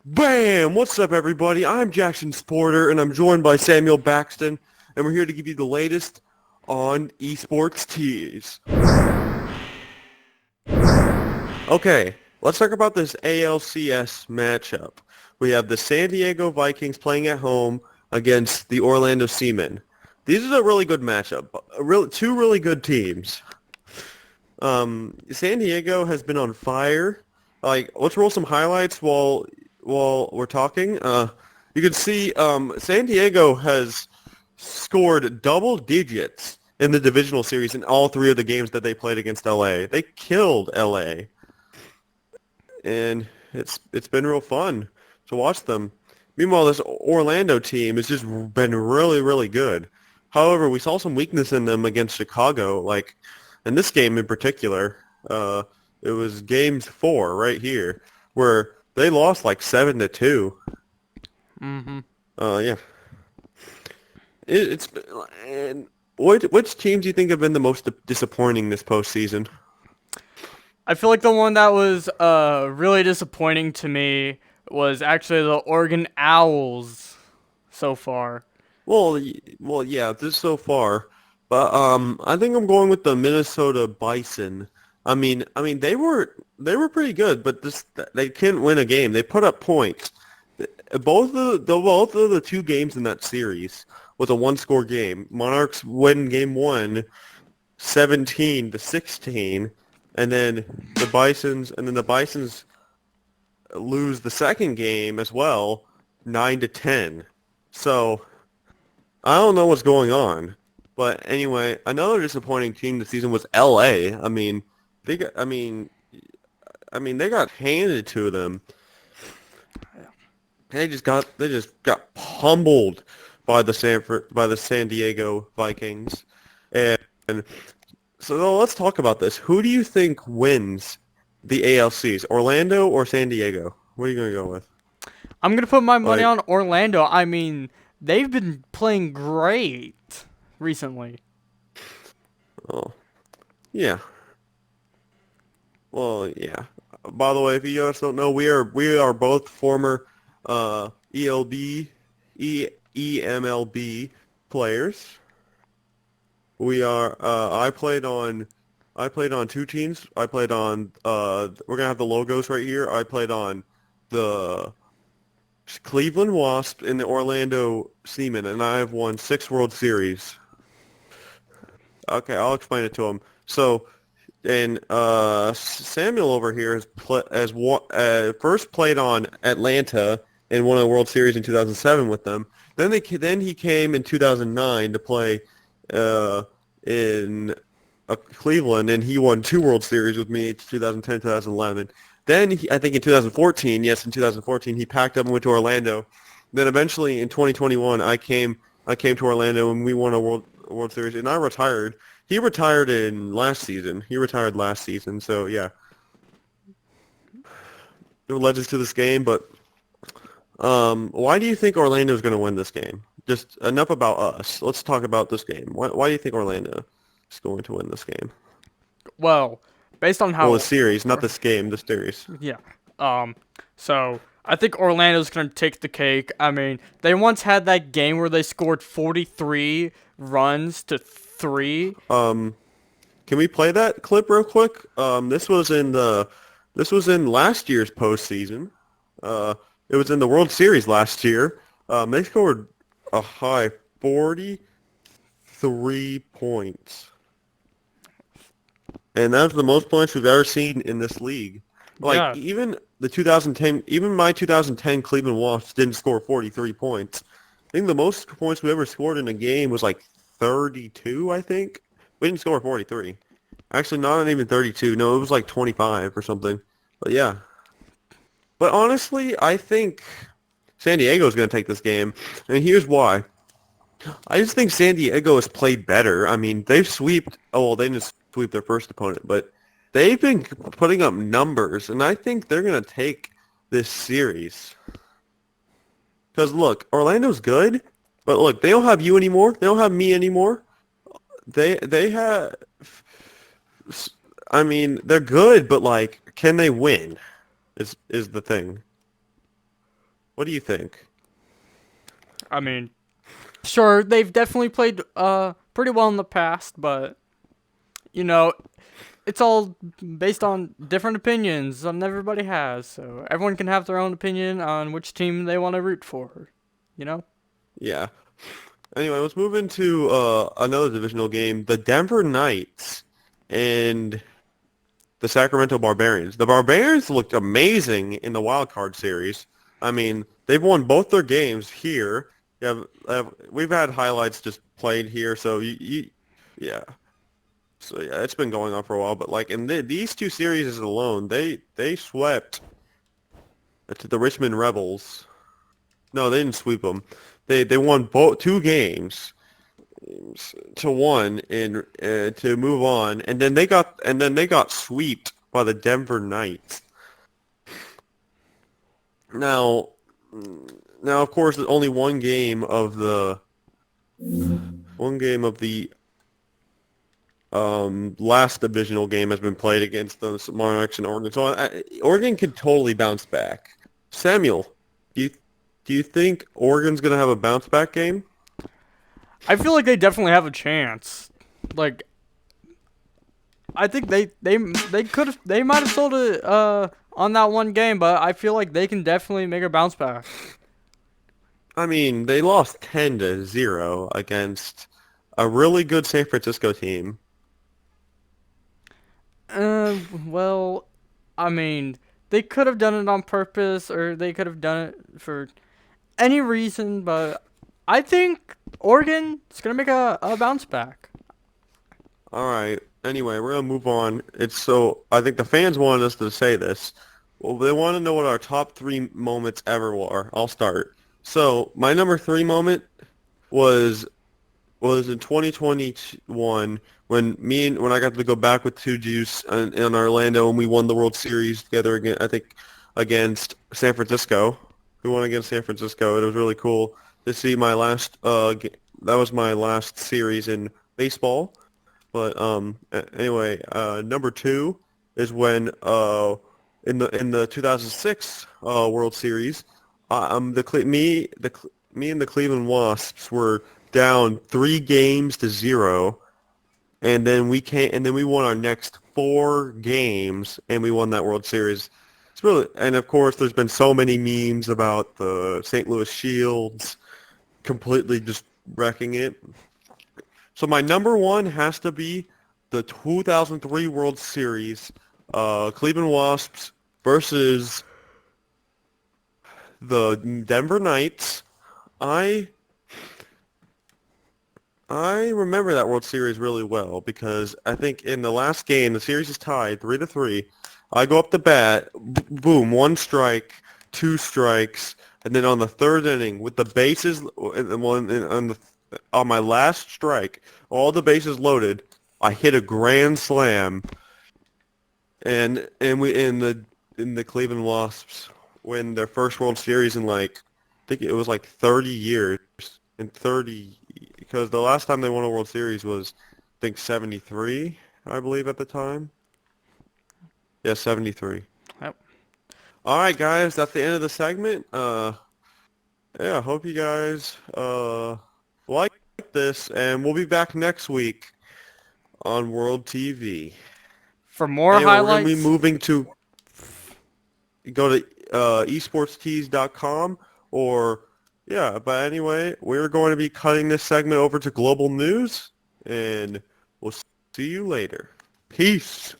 Bam! What's up, everybody? I'm Jackson Sporter, and I'm joined by Samuel Baxton, and we're here to give you the latest on esports tees. Okay, let's talk about this ALCS matchup. We have the San Diego Vikings playing at home against the Orlando Seamen. These is a really good matchup. Two really good teams. San Diego has been on fire. Let's roll some highlights while we're talking. You can see San Diego has scored double digits in the divisional series in all three of the games that they played against LA. They killed LA, and it's been real fun to watch them. Meanwhile, this Orlando team has just been really, really good. However, we saw some weakness in them against Chicago, like in this game in particular. It was game 4 right here, where they lost like 7-2. Mm-hmm. Yeah. It's and which teams do you think have been the most disappointing this postseason? I feel like the one that was really disappointing to me was actually the Oregon Owls so far. Well, yeah, this so far, but I think I'm going with the Minnesota Bison. I mean, they were pretty good, but they couldn't win a game. They put up points. Both of the two games in that series was a one-score game. Monarchs win game 1, 17-16, and then the Bisons lose the second game as well, 9-10. So I don't know what's going on. But anyway, another disappointing team this season was LA. They got I mean they got handed to them. They just got pummeled by the San Diego Vikings. And so let's talk about this. Who do you think wins the ALCs? Orlando or San Diego? What are you going to go with? I'm gonna put my money Like, on Orlando. I mean, they've been playing great recently. oh, yeah. Well, yeah. By the way, if you guys don't know, we are both former ELB, EMLB players. We are. I played on two teams. I played on. We're gonna have the logos right here. I played on the Cleveland Wasp and the Orlando Seamen, and I have won 6 World Series. Okay, I'll explain it to him. So, and Samuel over here first played on Atlanta and won a World Series in 2007 with them. Then he came in 2009 to play uh, in Cleveland, and he won 2 World Series with me, 2010, 2011. Then I think in 2014, yes, in 2014, he packed up and went to Orlando. Then eventually in 2021, I came to Orlando and we won a World Series, and I retired. He retired in last season. He retired last season, so yeah. It led us to this game, but why do you think Orlando's going to win this game? Just enough about us. Let's talk about this game. Why do you think Orlando is going to win this game? Well, based on Well, the how, series, not this game, the series. yeah. Um, so I think Orlando's gonna take the cake. I mean, they once had that game where they scored 43 runs to 3. Um, can we play that clip real quick? This was in last year's postseason. It was in the World Series last year. They scored a high 43 points. And that's the most points we've ever seen in this league. Like Yeah. even my 2010 Cleveland Wasps didn't score 43 points. I think the most points we ever scored in a game was like 32, I think. We didn't score 43. Actually, not even 32. No, it was like 25 or something. But yeah. But honestly, I think San Diego is going to take this game. And here's why. I just think San Diego has played better. I mean, they didn't sweep their first opponent, but they've been putting up numbers, and I think they're going to take this series. Because look, Orlando's good, but look, they don't have you anymore. They don't have me anymore. They have, I mean, they're good, but like, can they win? Is the thing. What do you think? I mean, sure, they've definitely played pretty well in the past, but you know, it's all based on different opinions that everybody has. So everyone can have their own opinion on which team they want to root for. You know? Yeah. Anyway, let's move into another divisional game. The Denver Knights and the Sacramento Barbarians. The Barbarians looked amazing in the wild card series. I mean, they've won both their games here. We've had highlights just played here, so yeah. So yeah, it's been going on for a while. But like in these two series alone, they swept to the Richmond Rebels. No, they didn't sweep them. They won both two games to one in to move on, and then they got swept by the Denver Knights. Now, now of course, only one game of the last divisional game has been played against the Monarchs in Oregon. So Oregon could totally bounce back. Samuel, do you do you think Oregon's gonna have a bounce back game? I feel like they definitely have a chance. Like, I think they might have sold it on that one game, but I feel like they can definitely make a bounce back. I mean, they lost 10-0 against a really good San Francisco team. Well, I mean, they could have done it on purpose, or they could have done it for any reason, but I think Oregon is gonna make a bounce back. All right. Anyway, we're gonna move on. It's so I think the fans wanted us to say this. Well, they want to know what our top three moments ever were. I'll start. So my number three moment was was in 2021 when I got to go back with Two Juice in Orlando and we won the World Series together again. I think against San Francisco. We won against San Francisco. It was really cool to see my last. That was my last series in baseball. But anyway, number two is when in the 2006 World Series, me and the Cleveland Wasps were down 3 games to 0, and then we won our next 4 games, and we won that World Series. It's really, and of course, there's been so many memes about the St. Louis Shields completely just wrecking it. So my number one has to be the 2003 World Series, Cleveland Wasps versus the Denver Knights. I I remember that World Series really well because I think in the last game the series is tied 3-3. I go up to bat, boom, 1 strike, 2 strikes, and then on the third inning with the bases on my last strike, all the bases loaded, I hit a grand slam, and we in the Cleveland Wasps win their first World Series in like I think it was like 30 years. In 30 because the last time they won a World Series was I think 73, I believe at the time. Yeah, 73. Yep. All right, guys, that's the end of the segment. Yeah, hope you guys like this, and we'll be back next week on World TV. For more Anyway, we're gonna be highlights, moving to go to esportstees.com or yeah, but anyway, we're going to be cutting this segment over to Global News, and we'll see you later. Peace.